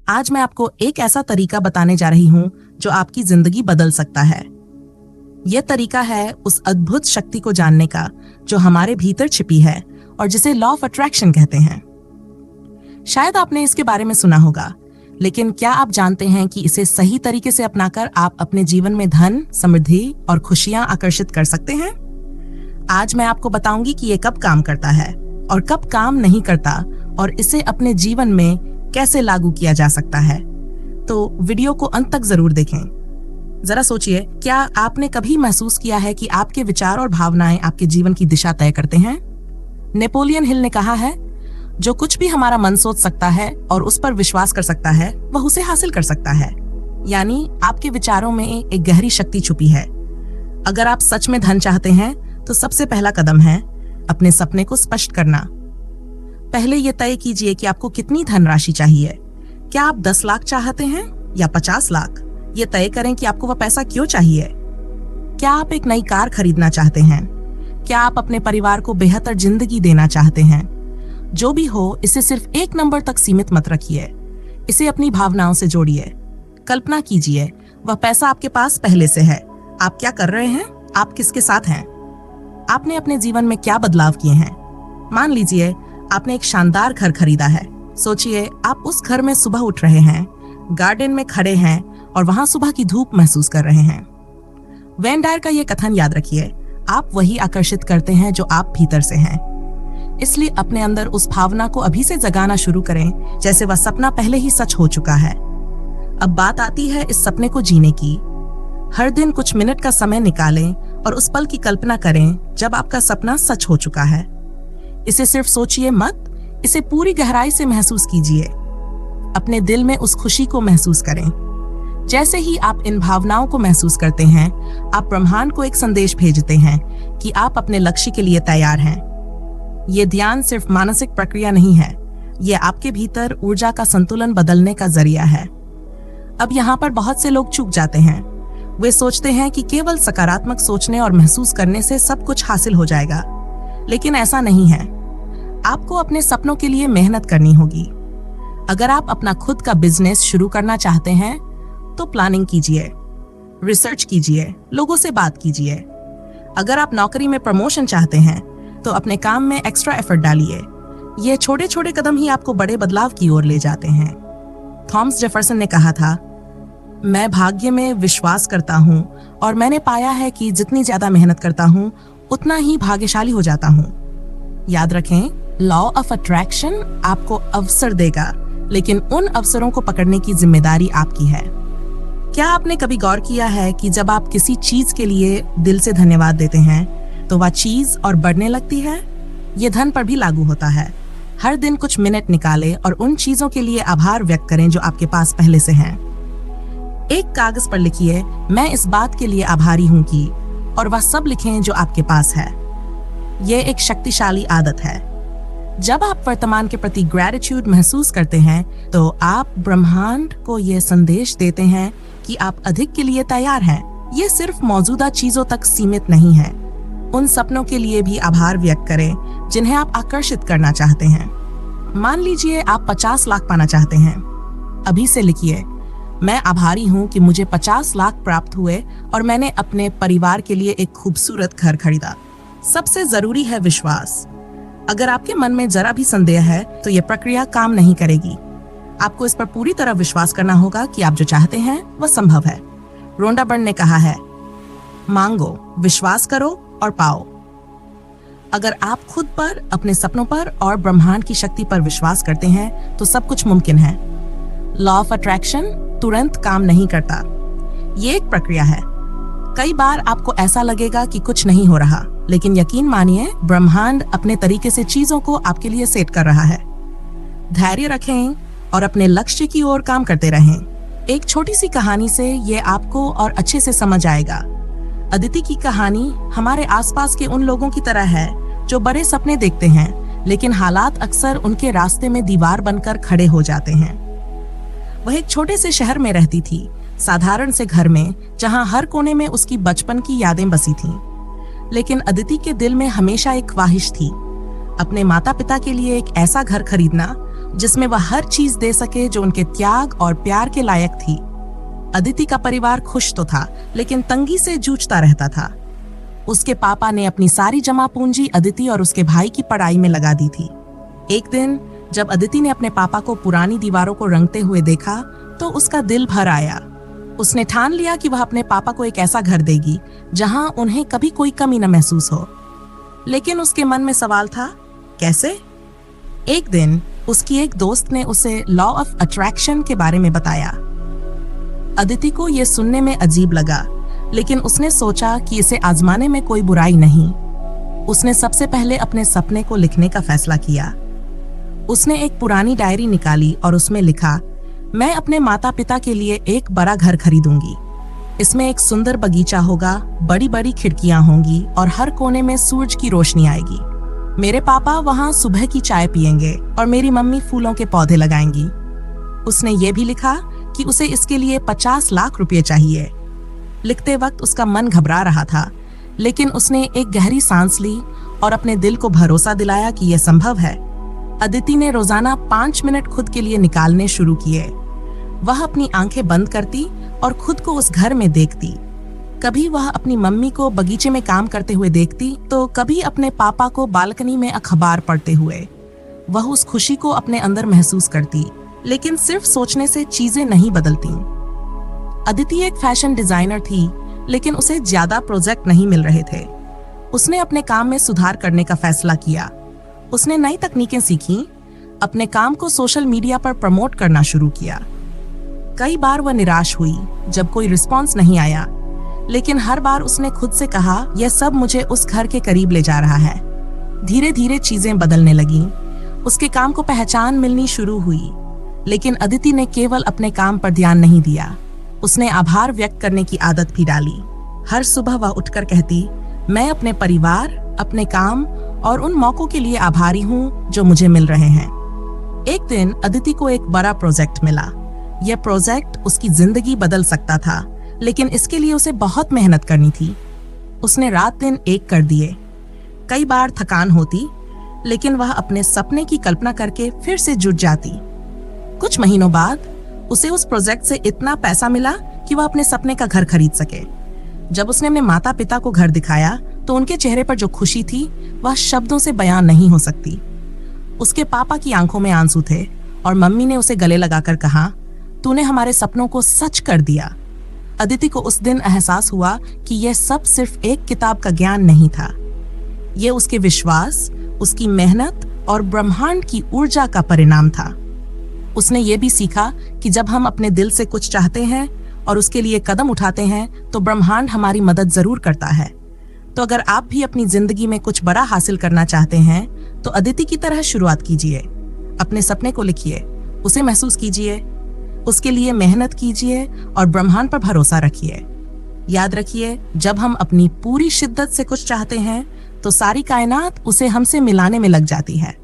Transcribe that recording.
आज मैं आपको एक ऐसा तरीका बताने जा रही हूँ जो आपकी जिंदगी बदल सकता है। यह तरीका है उस अद्भुत शक्ति को जानने का जो हमारे भीतर छिपी है और जिसे लॉ ऑफ अट्रैक्शन कहते हैं। शायद आपने इसके बारे में सुना होगा, लेकिन क्या आप जानते हैं कि इसे सही तरीके से अपनाकर आप अपने जीवन में धन, समृद्धि और खुशियां आकर्षित कर सकते हैं? आज मैं आपको बताऊंगी कि ये कब काम करता है और कब काम नहीं करता और इसे अपने जीवन में कैसे लागू किया जा सकता है। तो वीडियो को अंत तक जरूर देखें। जरा सोचिए, क्या आपने कभी महसूस किया है कि आपके विचार और भावनाएं आपके जीवन की दिशा तय करते हैं? नेपोलियन हिल ने कहा है, जो कुछ भी हमारा मन सोच सकता है और उस पर विश्वास कर सकता है वह उसे हासिल कर सकता है। यानी आपके विचारों में एक गहरी शक्ति छुपी है। अगर आप सच में धन चाहते हैं तो सबसे पहला कदम है अपने सपने को स्पष्ट करना। पहले यह तय कीजिए कि आपको कितनी धनराशि चाहिए। क्या आप 10 लाख चाहते हैं या 50 लाख? ये तय करें कि आपको वह पैसा क्यों चाहिए। क्या आप एक नई कार खरीदना चाहते हैं? क्या आप अपने परिवार को बेहतर जिंदगी देना चाहते हैं? जो भी हो, इसे सिर्फ एक नंबर तक सीमित मत रखिए। इसे अपनी भावनाओं से जोड़िए। कल्पना कीजिए वह पैसा आपके पास पहले से है। आप क्या कर रहे हैं? आप किसके साथ हैं? आपने अपने जीवन में क्या बदलाव किए हैं? मान लीजिए आपने एक शानदार घर खरीदा है। सोचिए, आप उस घर में सुबह उठ रहे हैं, गार्डन में खड़े हैं और वहां सुबह की धूप महसूस कर रहे हैं। वेन डायर का यह कथन याद रखिए, आप वही आकर्षित करते हैं जो आप भीतर से हैं। इसलिए अपने अंदर उस भावना को अभी से जगाना शुरू करें जैसे वह सपना पहले ही सच हो चुका है। अब बात आती है इस सपने को जीने की। हर दिन कुछ मिनट का समय निकालें और उस पल की कल्पना करें जब आपका सपना सच हो चुका है। इसे सिर्फ सोचिए मत, इसे पूरी गहराई से महसूस कीजिए। अपने दिल में उस खुशी को महसूस करें। जैसे ही आप इन भावनाओं को महसूस करते हैं, आप ब्रह्मांड को एक संदेश भेजते हैं कि आप अपने लक्ष्य के लिए तैयार हैं। ये ध्यान सिर्फ मानसिक प्रक्रिया नहीं है, ये आपके भीतर ऊर्जा का संतुलन बदलने का जरिया है। अब यहाँ पर बहुत से लोग चूक जाते हैं। वे सोचते हैं कि केवल सकारात्मक सोचने और महसूस करने से सब कुछ हासिल हो जाएगा, लेकिन ऐसा नहीं है। आपको अपने सपनों के लिए मेहनत करनी होगी। अगर आप अपना खुद का बिजनेस शुरू करना चाहते हैं तो प्लानिंग कीजिए, रिसर्च कीजिए, लोगों से बात कीजिए। अगर आप नौकरी में प्रमोशन चाहते हैं तो अपने काम में एक्स्ट्रा एफर्ट डालिए। ये छोटे छोटे कदम ही आपको बड़े बदलाव की ओर ले जाते हैं। थॉमस जेफरसन ने कहा था, मैं भाग्य में विश्वास करता हूँ और मैंने पाया है कि जितनी ज्यादा मेहनत करता हूँ उतना ही भाग्यशाली हो जाता हूँ। याद रखें, लॉ ऑफ अट्रैक्शन आपको अवसर देगा, लेकिन उन अवसरों को पकड़ने की जिम्मेदारी आपकी है। क्या आपने कभी गौर किया है कि जब आप किसी चीज के लिए दिल से धन्यवाद देते हैं तो वह चीज और बढ़ने लगती है? ये धन पर भी लागू होता है। हर दिन कुछ मिनट निकालें और उन चीजों के लिए आभार व्यक्त करें जो आपके पास पहले से हैं। एक कागज पर लिखिए, मैं इस बात के लिए आभारी हूं कि, और वह सब लिखें जो आपके पास है। यह एक शक्तिशाली आदत है। जब आप वर्तमान के प्रति ग्रैटिट्यूड महसूस करते हैं तो आप ब्रह्मांड को यह संदेश देते हैं कि आप अधिक के लिए तैयार हैं। यह सिर्फ मौजूदा चीजों तक सीमित नहीं है। उन सपनों के लिए भी आभार व्यक्त करें जिन्हें आप आकर्षित करना चाहते हैं। मान लीजिए आप 50 लाख पाना चाहते हैं। अभी से लिखिए, मैं आभारी हूं कि मुझे 50 लाख प्राप्त हुए और मैंने अपने परिवार के लिए एक खूबसूरत घर खरीदा। सबसे जरूरी है विश्वास। अगर आपके मन में जरा भी संदेह है तो यह प्रक्रिया काम नहीं करेगी। आपको इस पर पूरी तरह विश्वास करना होगा कि आप जो चाहते हैं वह संभव है। रोंडा बर्न ने कहा है, मांगो, विश्वास करो और पाओ। अगर आप खुद पर, अपने सपनों पर और ब्रह्मांड की शक्ति पर विश्वास करते हैं तो सब कुछ मुमकिन है। लॉ ऑफ अट्रैक्शन तुरंत काम नहीं करता। ये एक प्रक्रिया है। कई बार आपको ऐसा लगेगा कि कुछ नहीं हो रहा, लेकिन यकीन मानिए, ब्रह्मांड अपने तरीके से चीजों को आपके लिए सेट कर रहा है। धैर्य रखें और अपने लक्ष्य की ओर काम करते रहें। एक छोटी सी कहानी से ये आपको और अच्छे से समझ आएगा। अदिति की कहानी हमारे आसपास के उन लोगों की तरह है जो बड़े सपने देखते हैं, लेकिन हालात अक्सर उनके रास्ते में दीवार बनकर खड़े हो जाते हैं। वह एक छोटे से शहर में रहती थी, साधारण से घर में, जहां हर कोने में उसकी बचपन की यादें बसी थीं। लेकिन अदिति के दिल में हमेशा एक ख्वाहिश थी, अपने माता पिता के लिए एक ऐसा घर खरीदना जिसमें वह हर चीज दे सके जो उनके त्याग और प्यार के लायक थी। अदिति का परिवार खुश तो था, लेकिन तंगी से जूझता रहता था। उसके पापा ने अपनी सारी जमा पूंजी अदिति और उसके भाई की पढ़ाई में लगा दी थी। एक दिन जब अदिति ने अपने पापा को पुरानी दीवारों को रंगते हुए देखा तो उसका दिल भर आया। उसने ठान लिया कि वह अपने पापा को एक ऐसा घर देगी जहां उन्हें कभी कोई कमी न महसूस हो। लेकिन उसके मन में सवाल था, कैसे? एक दिन उसकी एक दोस्त ने उसे लॉ ऑफ अट्रैक्शन के बारे में बताया। अदिति को यह सुनने में अजीब लगा, लेकिन उसने सोचा कि इसे आजमाने में कोई बुराई नहीं। उसने सबसे पहले अपने सपने को लिखने का फैसला किया। उसने एक पुरानी डायरी निकाली और उसमें लिखा, मैं अपने माता पिता के लिए एक बड़ा घर खरीदूंगी। इसमें एक सुंदर बगीचा होगा, बड़ी बड़ी खिड़कियां होंगी और हर कोने में सूरज की रोशनी आएगी। मेरे पापा वहां सुबह की चाय पियेंगे और मेरी मम्मी फूलों के पौधे लगाएंगी। उसने ये भी लिखा कि उसे इसके लिए 50 लाख रुपए चाहिए। लिखते वक्त उसका मन घबरा रहा था, लेकिन उसने एक गहरी सांस ली और अपने दिल को भरोसा दिलाया कि यह संभव है। अदिति ने रोजाना 5 मिनट खुद के लिए निकालने शुरू किए। वह अपनी आंखें बंद करती और खुद को उस घर में देखती। कभी वह अपनी मम्मी को बगीचे में काम करते हुए देखती, तो कभी अपने पापा को बालकनी में अखबार पढ़ते हुए। वह उस खुशी को अपने अंदर महसूस करती, लेकिन सिर्फ सोचने से चीजें नहीं बदलती। अदिति एक फैशन डिजाइनर थी, लेकिन उसे ज्यादा प्रोजेक्ट नहीं मिल रहे थे। उसने अपने काम में सुधार करने का फैसला किया। उसने नई तकनीकें सीखी, अपने काम को सोशल मीडिया पर प्रमोट करना शुरू किया। कई बार वह निराश हुई जब कोई रिस्पॉन्स नहीं आया, लेकिन हर बार उसने खुद से कहा, यह सब मुझे उस घर के करीब ले जा रहा है। धीरे धीरे चीजें बदलने लगीं। उसके काम को पहचान मिलनी शुरू हुई, लेकिन अदिति ने केवल अपने काम पर ध्यान नहीं दिया। उसने आभार व्यक्त करने की आदत भी डाली। हर सुबह वह उठकर कहती, मैं अपने परिवार, अपने काम और उन मौकों के लिए आभारी हूँ जो मुझे मिल रहे हैं। एक दिन अदिति को एक बड़ा प्रोजेक्ट मिला। यह प्रोजेक्ट उसकी जिंदगी बदल सकता था, लेकिन इसके लिए उसे बहुत मेहनत करनी थी। उसने रात दिन एक कर दिए। कई बार थकान होती, लेकिन वह अपने सपने की कल्पना करके फिर से जुट जाती। कुछ महीनों बाद उसे उस प्रोजेक्ट से इतना पैसा मिला कि वह अपने सपने का घर खरीद सके। जब उसने अपने माता पिता को घर दिखाया तो उनके चेहरे पर जो खुशी थी वह शब्दों से बयान नहीं हो सकती। उसके पापा की आंखों में आंसू थे और मम्मी ने उसे गले लगाकर कहा, तूने हमारे सपनों को सच कर दिया। अदिति को उस दिन एहसास हुआ कि यह सब सिर्फ एक किताब का ज्ञान नहीं था। यह उसके विश्वास, उसकी मेहनत और ब्रह्मांड की ऊर्जा का परिणाम था। उसने ये भी सीखा कि जब हम अपने दिल से कुछ चाहते हैं और उसके लिए कदम उठाते हैं तो ब्रह्मांड हमारी मदद जरूर करता है। तो अगर आप भी अपनी जिंदगी में कुछ बड़ा हासिल करना चाहते हैं तो अदिति की तरह शुरुआत कीजिए। अपने सपने को लिखिए, उसे महसूस कीजिए, उसके लिए मेहनत कीजिए और ब्रह्मांड पर भरोसा रखिए। याद रखिए, जब हम अपनी पूरी शिद्दत से कुछ चाहते हैं तो सारी कायनात उसे हमसे मिलाने में लग जाती है।